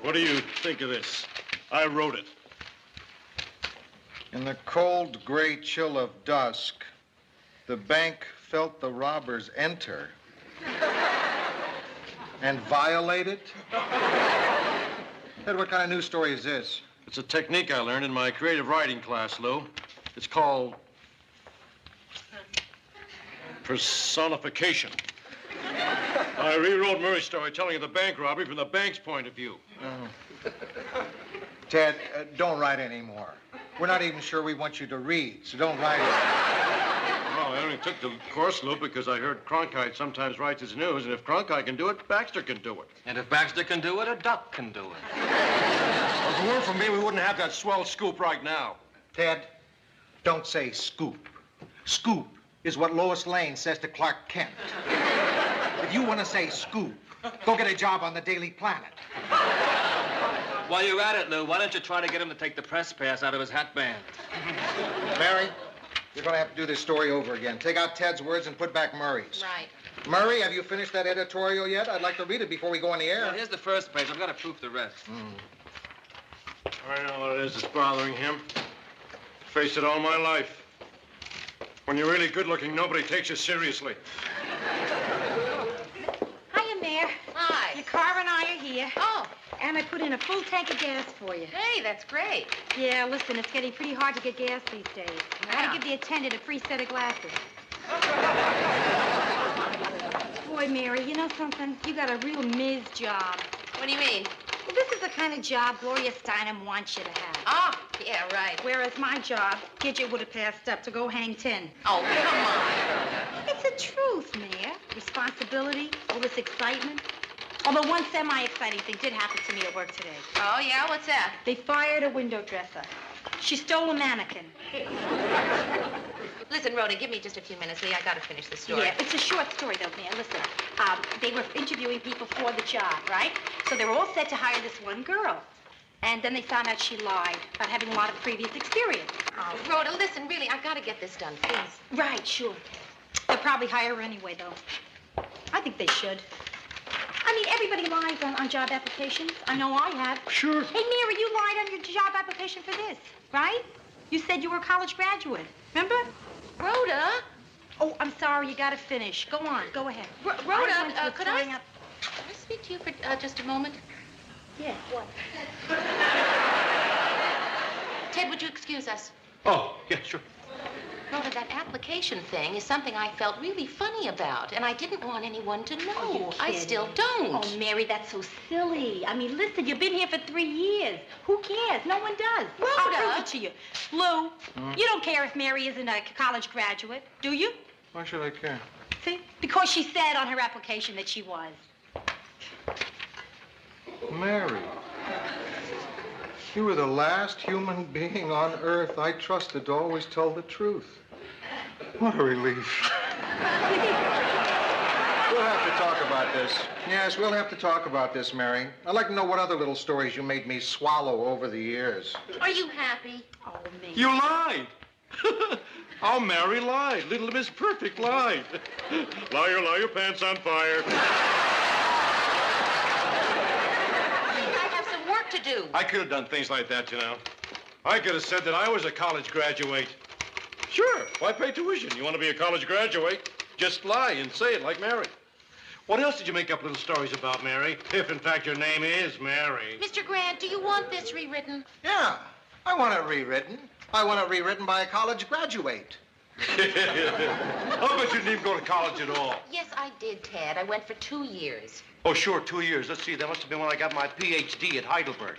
What do you think of this? I wrote it. In the cold, gray chill of dusk, the bank felt the robbers enter and violate it. Ted, what kind of news story is this? It's a technique I learned in my creative writing class, Lou. It's called personification. I rewrote Murray's story telling of the bank robbery from the bank's point of view. Oh. Ted, don't write anymore. We're not even sure we want you to read, so don't write it. Well, I only took the course, Lou, because I heard Cronkite sometimes writes his news, and if Cronkite can do it, Baxter can do it. And if Baxter can do it, a duck can do it. Well, if it weren't for me, we wouldn't have that swell scoop right now. Ted, don't say scoop. Scoop is what Lois Lane says to Clark Kent. If you want to say scoop, go get a job on the Daily Planet. While you're at it, Lou, why don't you try to get him to take the press pass out of his hat band? Mary, you're going to have to do this story over again. Take out Ted's words and put back Murray's. Right. Murray, have you finished that editorial yet? I'd like to read it before we go on the air. Well, here's the first page. I've got to proof the rest. I know what it is that's bothering him. Faced it all my life. When you're really good-looking, nobody takes you seriously. Hiya, Mayor. Hi. Your car and I are here. Oh, And I put in a full tank of gas for you. hey, that's great. Yeah, listen, it's getting pretty hard to get gas these days. I had Yeah. to give the attendant a free set of glasses. Boy, Mary, you know something? You got a real Ms. job. What do you mean? Well, this is the kind of job Gloria Steinem wants you to have. Oh, yeah, right. Whereas my job, Gidget would have passed up to go hang 10. Oh, come on. It's the truth, Mayor. Responsibility, all this excitement. Although one semi-exciting thing did happen to me at work today. Oh, yeah? What's that? They fired a window dresser. She stole a mannequin. Listen, Rhoda, give me just a few minutes, Lee. I gotta finish this story. Yeah, it's a short story, though, man. Listen, they were interviewing people for the job, right? So they were all set to hire this one girl. And then they found out she lied about having a lot of previous experience. Oh, Rhoda, listen, really, I've got to get this done, please. Right, sure. They'll probably hire her anyway, though. I think they should. I mean, everybody lies on job applications. I know I have. Sure. Hey, Mary, you lied on your job application for this, right? You said you were a college graduate. Remember? Rhoda? Oh, I'm sorry. You got to finish. Go on. Go ahead. Rhoda, Can could I speak to you for just a moment? Yeah, what? Ted, would you excuse us? Oh, yeah, sure. Rhoda, that application thing is something I felt really funny about, and I didn't want anyone to know. Oh, I still don't. Oh, Mary, that's so silly. I mean, listen, you've been here for 3 years. Who cares? No one does. Rhoda! I'll prove it to you. Lou, you don't care if Mary isn't a college graduate, do you? Why should I care? See? Because she said on her application that she was. Mary, you were the last human being on Earth I trusted to always tell the truth. What a relief. We'll have to talk about this. Yes, we'll have to talk about this, Mary. I'd like to know what other little stories you made me swallow over the years. Are you happy? Oh, Mary. You lied. Oh, Mary lied. Little Miss Perfect lied. Liar, liar, pants on fire. I have some work to do. I could have done things like that, you know. I could have said that I was a college graduate. Sure, why pay tuition? You want to be a college graduate? Just lie and say it like Mary. What else did you make up little stories about, Mary? If, in fact, your name is Mary. Mr. Grant, do you want this rewritten? Yeah, I want it rewritten. I want it rewritten by a college graduate. I'll bet you didn't even go to college at all. Yes, I did, Ted. I went for 2 years. Oh, sure, 2 years. Let's see, that must have been when I got my Ph.D. at Heidelberg.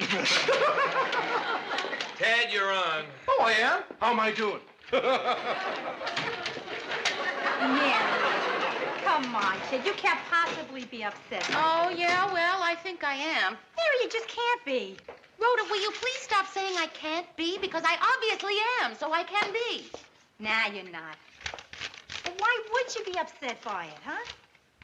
Ted, you're on. Oh, I am? How am I doing? Mary, come on, Ted. You can't possibly be upset. Oh, yeah, well, I think I am. Mary, you just can't be. Rhoda, will you please stop saying I can't be? Because I obviously am, so I can be. Nah, you're not. But why would you be upset by it, huh?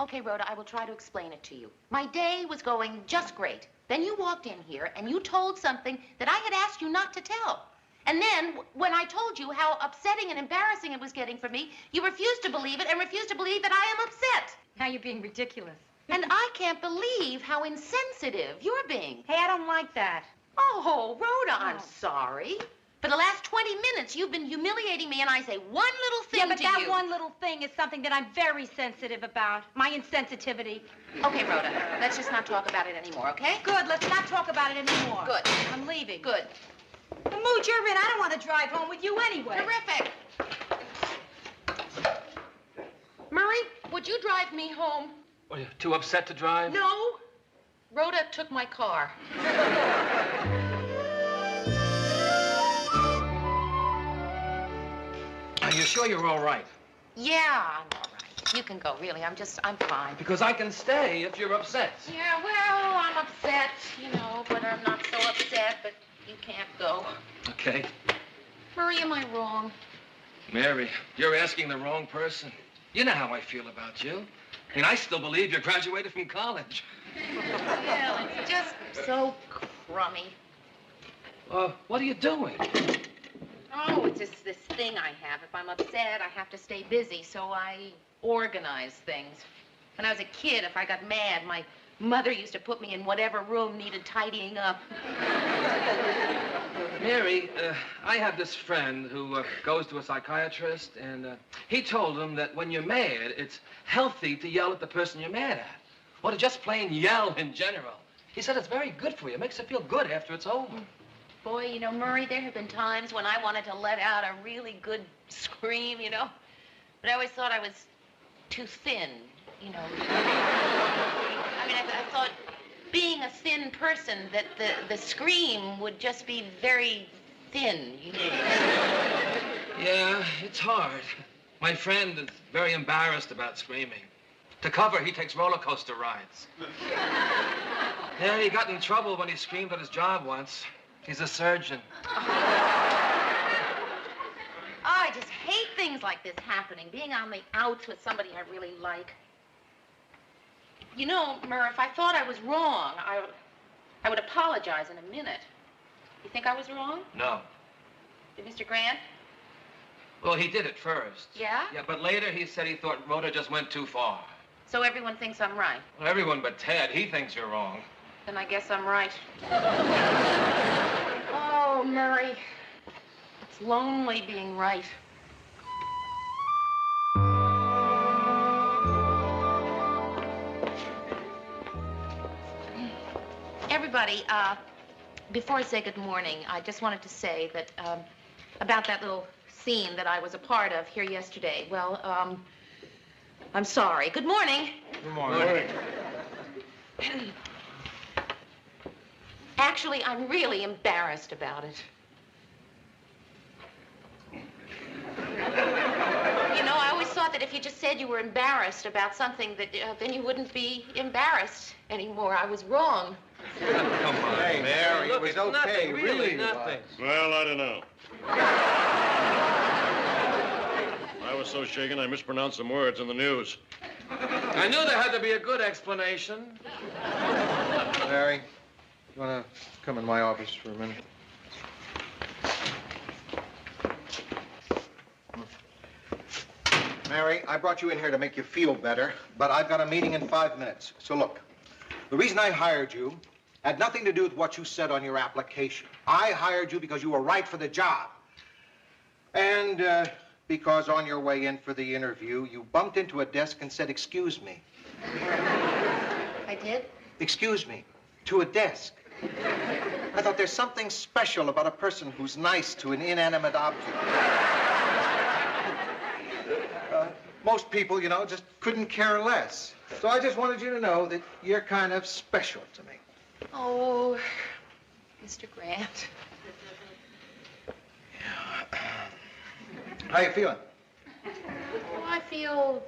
Okay, Rhoda, I will try to explain it to you. My day was going just great. Then you walked in here and you told something that I had asked you not to tell. And then, when I told you how upsetting and embarrassing it was getting for me, you refused to believe it and refused to believe that I am upset. Now you're being ridiculous. And I can't believe how insensitive you're being. Hey, I don't like that. Oh, Rhoda, I'm sorry. For the last 20 minutes, you've been humiliating me, and I say one little thing Yeah, but to that you. one little thing is something that I'm very sensitive about. My insensitivity. Okay, Rhoda, let's just not talk about it anymore, okay? Good, let's not talk about it anymore. Good. I'm leaving. Good. The mood you're in, I don't want to drive home with you anyway. Terrific. Murray, would you drive me home? What, are you too upset to drive? No. Rhoda took my car. Are you sure you're all right? Yeah, I'm all right. You can go, really. I'm fine. Because I can stay if you're upset. Yeah, well, I'm upset, but I'm not so upset, but you can't go. Okay. Murray, am I wrong? Mary, you're asking the wrong person. You know how I feel about you. I mean, I still believe you graduated from college. Well, it's just so crummy. What are you doing? Oh, it's just this thing I have. If I'm upset, I have to stay busy, so I organize things. When I was a kid, if I got mad, my mother used to put me in whatever room needed tidying up. Mary, I have this friend who goes to a psychiatrist, and he told him that when you're mad, it's healthy to yell at the person you're mad at. Or to just plain yell in general. He said it's very good for you. It makes you feel good after it's over. Boy, Murray, there have been times when I wanted to let out a really good scream, But I always thought I was too thin, I mean, I thought being a thin person, that the scream would just be very thin, Yeah, it's hard. My friend is very embarrassed about screaming. To cover, he takes roller coaster rides. Yeah, he got in trouble when he screamed at his job once. He's a surgeon. I just hate things like this happening, being on the outs with somebody I really like. Murr, if I thought I was wrong, I would apologize in a minute. You think I was wrong? No. Did Mr. Grant? Well, he did it first. Yeah? Yeah, but later he said he thought Rhoda just went too far. So everyone thinks I'm right. Well, everyone but Ted. He thinks you're wrong. Then I guess I'm right. Oh, Murray. It's lonely being right. Everybody, before I say good morning, I just wanted to say that, about that little scene that I was a part of here yesterday. Well, I'm sorry. Good morning. Good morning. Actually, I'm really embarrassed about it. I always thought that if you just said you were embarrassed about something, that then you wouldn't be embarrassed anymore. I was wrong. Come on. Hey, Mary, Look, it was it's okay. nothing, Really nothing. Well, I don't know. I was so shaken I mispronounced some words in the news. I knew there had to be a good explanation. Mary, you want to come in my office for a minute? Mary, I brought you in here to make you feel better, but I've got a meeting in 5 minutes. So look, the reason I hired you had nothing to do with what you said on your application. I hired you because you were right for the job. And because on your way in for the interview, you bumped into a desk and said, "Excuse me." I did? Excuse me, to a desk. I thought there's something special about a person who's nice to an inanimate object. Most people, just couldn't care less. So I just wanted you to know that you're kind of special to me. Oh, Mr. Grant. How you feeling? Oh, I feel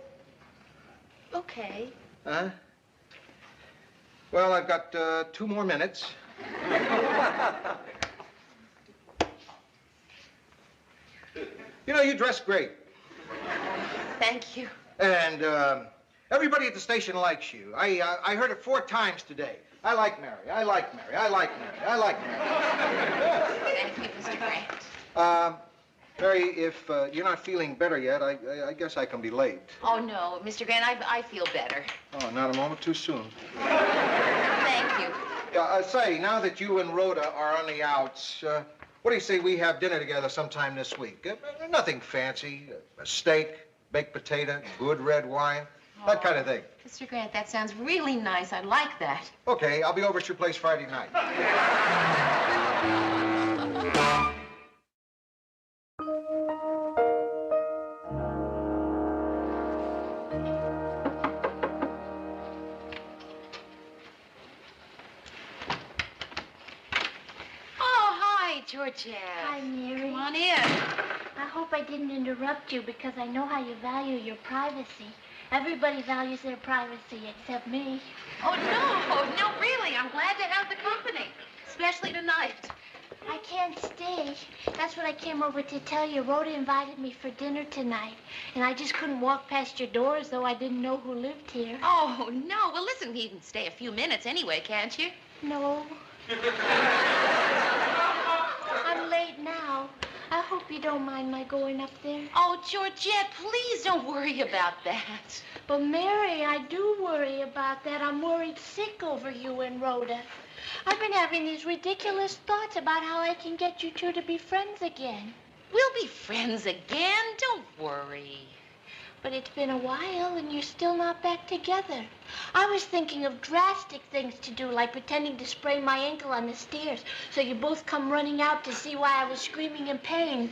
okay. Huh? Well, I've got 2 more minutes. You dress great. Thank you. And everybody at the station likes you. I heard it 4 times today. I like Mary. I like Mary. I like Mary. I like Mary. Thank you, Mr. Grant. Mary, if you're not feeling better yet, I guess I can be late. Oh, no, Mr. Grant, I feel better. Oh, not a moment too soon. Thank you. Say, now that you and Rhoda are on the outs, what do you say we have dinner together sometime this week? Nothing fancy. A steak, baked potato, good red wine, that kind of thing. Mr. Grant, that sounds really nice. I like that. Okay, I'll be over at your place Friday night. Georgette. Hi, Mary. Come on in. I hope I didn't interrupt you because I know how you value your privacy. Everybody values their privacy except me. Oh, no, really. I'm glad to have the company, especially tonight. I can't stay. That's what I came over to tell you. Rhoda invited me for dinner tonight, and I just couldn't walk past your door as though I didn't know who lived here. Oh, no. Well, listen, you can stay a few minutes anyway, can't you? No. I'm late now. I hope you don't mind my going up there. Oh, Georgette, please don't worry about that. But, Mary, I do worry about that. I'm worried sick over you and Rhoda. I've been having these ridiculous thoughts about how I can get you two to be friends again. We'll be friends again. Don't worry. But it's been a while, and you're still not back together. I was thinking of drastic things to do, like pretending to sprain my ankle on the stairs, so you both come running out to see why I was screaming in pain.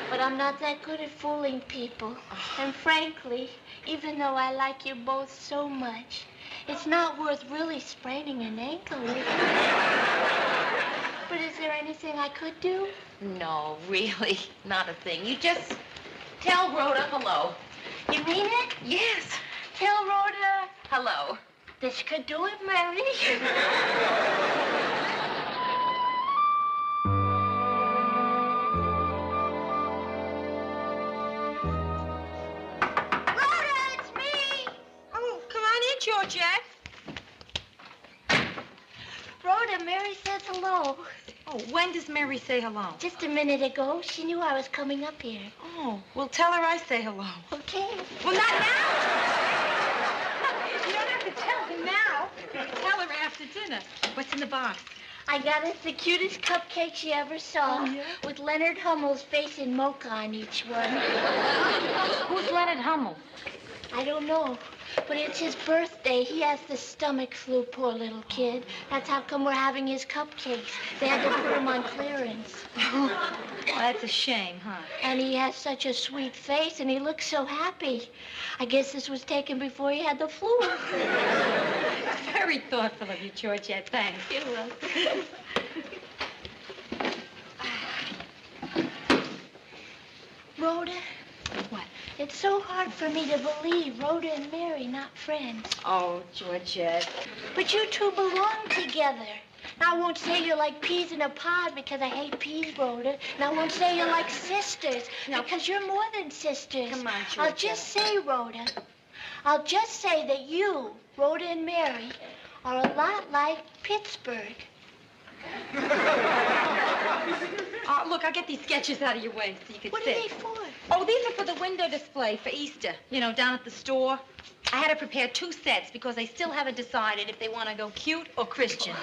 But I'm not that good at fooling people. And frankly, even though I like you both so much, it's not worth really spraining an ankle, is it? But is there anything I could do? No, really, not a thing. You just tell Rhoda hello. You mean it? Yes. Tell Rhoda Hello. this could do it, Mary. Rhoda, it's me. Oh, come on in, Georgette. Rhoda, Mary says hello. Oh, when does Mary say hello? Just a minute ago, she knew I was coming up here. Oh, well, tell her I say hello. Okay. Well, not now. You don't have to tell her now. You can tell her after dinner. What's in the box? I got us the cutest cupcake she ever saw, Oh, yeah? with Leonard Hummel's face in mocha on each one. Who's Leonard Hummel? I don't know, but it's his birthday. He has the stomach flu, poor little kid. That's how come we're having his cupcakes. They had to put him on clearance. Well, that's a shame, huh? And he has such a sweet face, and he looks so happy. I guess this was taken before he had the flu. Very thoughtful of you, Georgette. Thanks. You're welcome. Rhoda, What? it's so hard for me to believe Rhoda and Mary not friends. Oh, Georgette. But you two belong together. Now, I won't say you're like peas in a pod because I hate peas, Rhoda. And I won't say you're like sisters because you're more than sisters. Come on, I'll Georgette. just say, Rhoda, I'll just say that you, Rhoda and Mary, are a lot like Pittsburgh. Look, I'll get these sketches out of your way so you can What are sit. they for? Oh, these are for the window display for Easter, you know, down at the store. I had to prepare 2 sets because they still haven't decided if they want to go cute or Christian.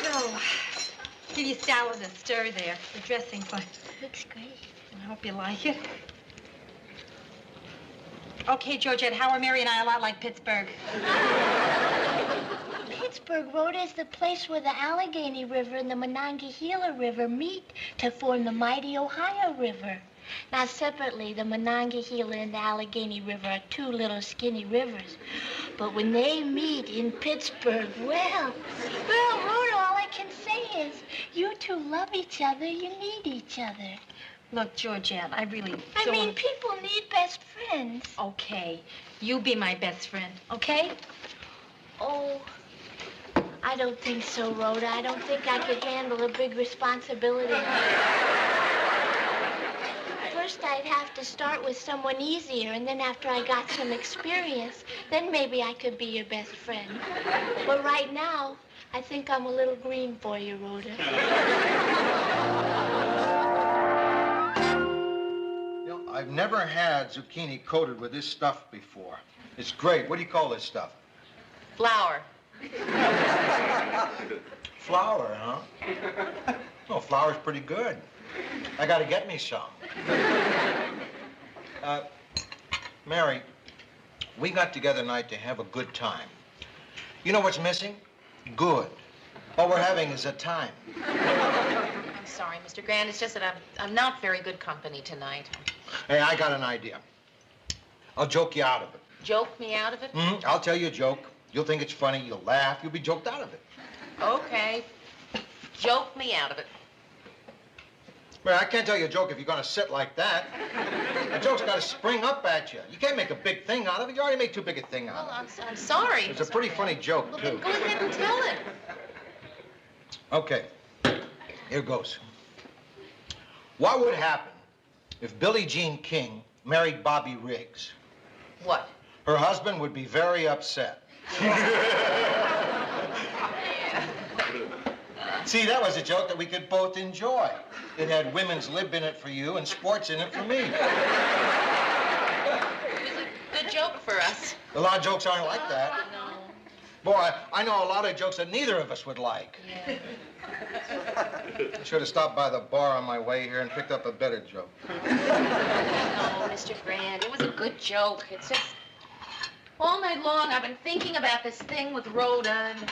So, give you salad and stir there. The dressing's fine. Looks great. I hope you like it. Okay, Georgette, how are Mary and I a lot like Pittsburgh? Pittsburgh, Rhoda, is the place where the Allegheny River and the Monongahela River meet to form the mighty Ohio River. Now, separately, the Monongahela and the Allegheny River are 2 little skinny rivers. But when they meet in Pittsburgh, well, Rhoda, all I can say is you two love each other. You need each other. Look, Georgette, I really I don't... mean, people need best friends. Okay, you be my best friend, okay? Oh, I don't think so, Rhoda. I don't think I could handle a big responsibility. First, I'd have to start with someone easier, and then after I got some experience, then maybe I could be your best friend. But right now, I think I'm a little green for you, Rhoda. You know, I've never had zucchini coated with this stuff before. It's great. What do you call this stuff? Flour. Flour, huh? Oh, flour's pretty good. I gotta get me some. Mary, we got together tonight to have a good time. You know what's missing? Good. All we're having is a time. I'm sorry, Mr. Grant. It's just that I'm not very good company tonight. Hey, I got an idea. I'll joke you out of it. Joke me out of it? I'll tell you a joke. You'll think it's funny. You'll laugh. You'll be joked out of it. Okay. Joke me out of it. Mary, I can't tell you a joke if you're going to sit like that. A joke's got to spring up at you. You can't make a big thing out of it. You already made too big a thing out of it. I'm sorry. It's a pretty funny joke, Well, too. then go ahead and tell it. Okay. Here goes. What would happen if Billie Jean King married Bobby Riggs? What? Her husband would be very upset. See, that was a joke that we could both enjoy. It had women's lib in it for you and sports in it for me. It was a good joke for us. A lot of jokes aren't like that. No. Boy, I know a lot of jokes that neither of us would like. Yeah. I should have stopped by the bar on my way here and picked up a better joke. No, Mr. Grant, it was a good joke. It's just all night long I've been thinking about this thing with Rhoda. And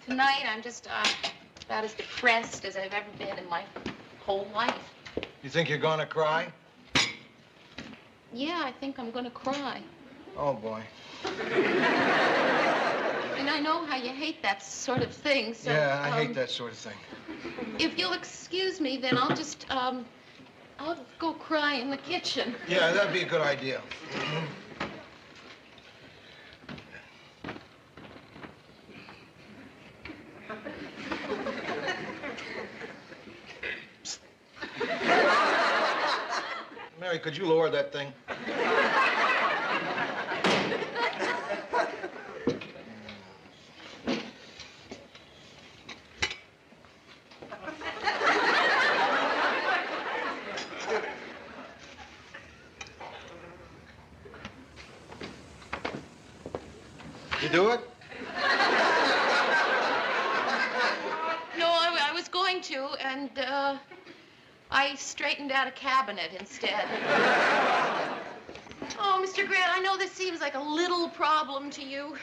tonight I'm just about as depressed as I've ever been in my whole life. You think you're going to cry? Yeah, I think I'm gonna cry. Oh, boy. And I know how you hate that sort of thing, so... Yeah, I hate that sort of thing. If you'll excuse me, then I'll just, I'll go cry in the kitchen. Yeah, that'd be a good idea. Mary, could you lower that thing? You do it? No, I was going to, and, I straightened out a cabinet instead. Oh, Mr. Grant, I know this seems like a little problem to you.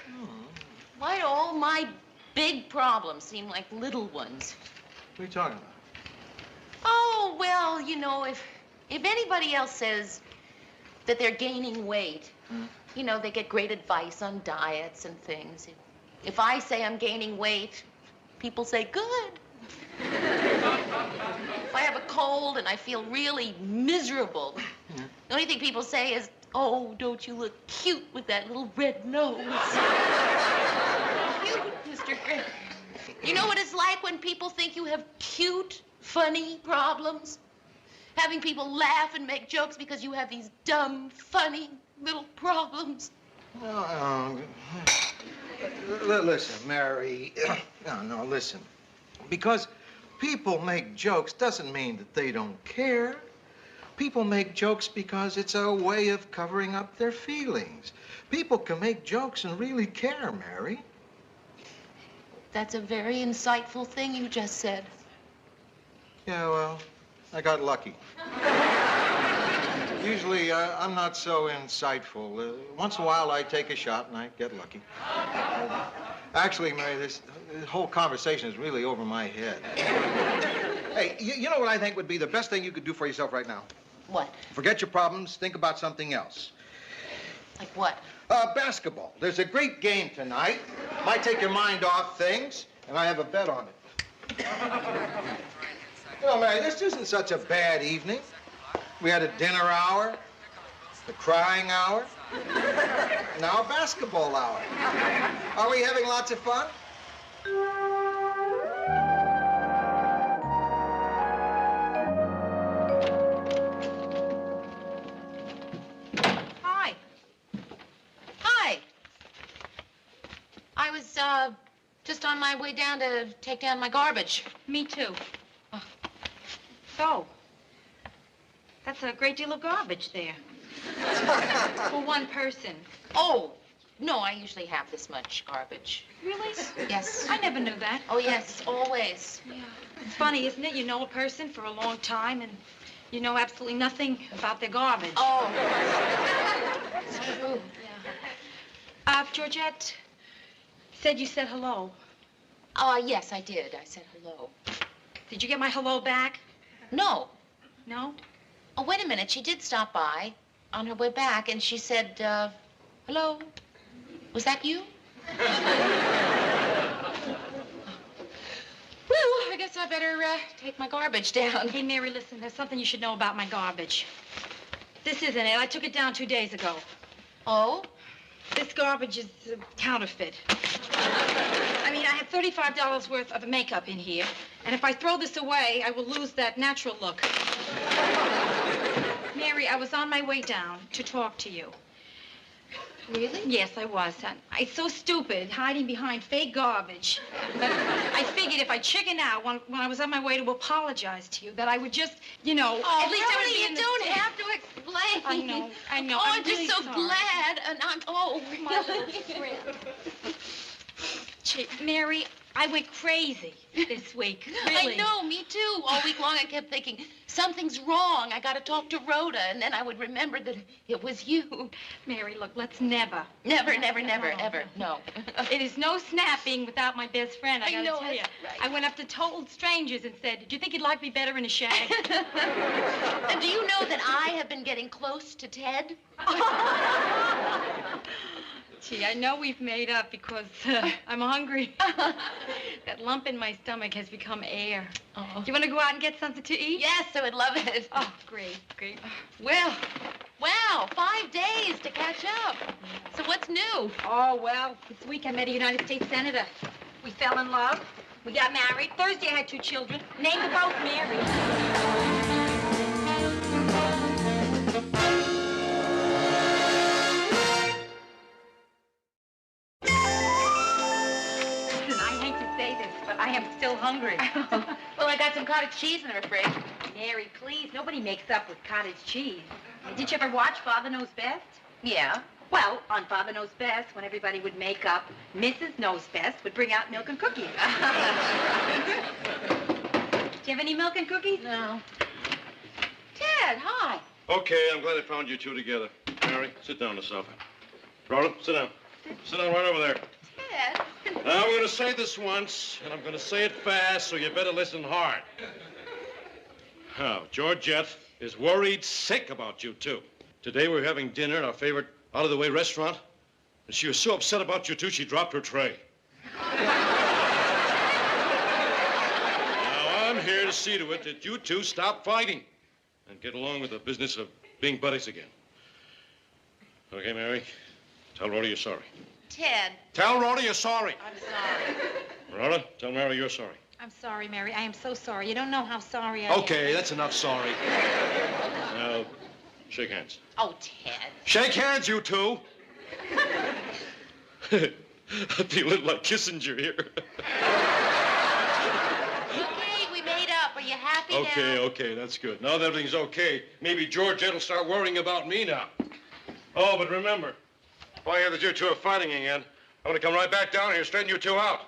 Why do all my big problems seem like little ones? What are you talking about? Oh, well, you know, if anybody else says that they're gaining weight, you know, they get great advice on diets and things. If I say I'm gaining weight, people say, good. If I have a cold and I feel really miserable, the only thing people say is, oh, don't you look cute with that little red nose. Cute, Mr. Grant. You know what it's like when people think you have cute, funny problems? Having people laugh and make jokes because you have these dumb, funny little problems. Listen, Mary. No, listen. Because people make jokes doesn't mean that they don't care. People make jokes because it's a way of covering up their feelings. People can make jokes and really care, Mary. That's a very insightful thing you just said. Yeah, well, I got lucky. Usually, I'm not so insightful. Once in a while, I take a shot and I get lucky. Actually, Mary, this whole conversation is really over my head. Hey, you know what I think would be the best thing you could do for yourself right now? What? Forget your problems, think about something else. Like what? Basketball. There's a great game tonight. Might take your mind off things, and I have a bet on it. You know, Mary, this isn't such a bad evening. We had a dinner hour, the crying hour, now a basketball hour. Are we having lots of fun? Hi. Hi. I was, Just on my way down to take down my garbage. Me too. So, that's a great deal of garbage there. For one person. Oh, no, I usually have this much garbage. Really? Yes. I never knew that. Oh, yes, always. Yeah. It's funny, isn't it? You know a person for a long time and you know absolutely nothing about their garbage. Oh. It's true. Georgette said you said hello. Yes, I did. I said hello. Did you get my hello back? No. No? Oh, wait a minute. She did stop by on her way back, and she said, hello. Was that you? Well, I guess I better take my garbage down. Hey, Mary, listen, there's something you should know about my garbage. This isn't it. I took it down 2 days ago. Oh? This garbage is counterfeit. I mean, I have $35 worth of makeup in here, and if I throw this away, I will lose that natural look. Mary, I was on my way down to talk to you. Really? Yes, I was. It's so stupid, hiding behind fake garbage. But I figured if I chickened out when I was on my way to apologize to you, that I would just, you know, Oh, at least I would Rhoda, be you in the don't stand. have to explain. I know. Oh, I'm really just so sorry. glad, and I'm, oh, My really? little friend. Gee, Mary, I went crazy this week. Really. I know, me too. All week long I kept thinking, something's wrong. I got to talk to Rhoda, and then I would remember that it was you. Mary, look, let's never. Never, ever, no. It is no snapping without my best friend, I I gotta know, tell you. that's right. I went up to total strangers and said, do you think you'd like me better in a shag? And do you know that I have been getting close to Ted? Gee, I know we've made up because I'm hungry. That lump in my stomach has become air. Oh. Do you want to go out and get something to eat? Yes, I would love it. Oh, great. Well, wow, 5 days to catch up. So what's new? Oh, well, this week I met a United States Senator. We fell in love. We got married. Thursday I had 2 children. Named them both Mary. I am still hungry. Well, I got some cottage cheese in the fridge. Mary, please, nobody makes up with cottage cheese. Did you ever watch Father Knows Best? Yeah. Well, on Father Knows Best, when everybody would make up, Mrs. Knows Best would bring out milk and cookies. Do you have any milk and cookies? No. Ted, hi. Okay, I'm glad I found you two together. Mary, sit down on the sofa. Rhoda, sit down. Sit down right over there. Ted. Now, I'm going to say this once, and I'm going to say it fast, so you better listen hard. Now, Georgette is worried sick about you two. Today we're having dinner at our favorite out-of-the-way restaurant, and she was so upset about you two, she dropped her tray. Now, I'm here to see to it that you two stop fighting and get along with the business of being buddies again. Okay, Mary? Tell Rhoda you're sorry. Ted. Tell Rhoda you're sorry. I'm sorry. Rhoda, tell Mary you're sorry. I'm sorry, Mary. I am so sorry. You don't know how sorry I am. Okay, that's enough sorry. Now, shake hands. Oh, Ted. Shake hands, you two. I feel it like Kissinger here. Okay, we made up. Are you happy now? Okay, that's good. Now that everything's okay, maybe Georgette will start worrying about me now. Oh, but remember, if I hear that you two are fighting again, I'm going to come right back down here and straighten you two out.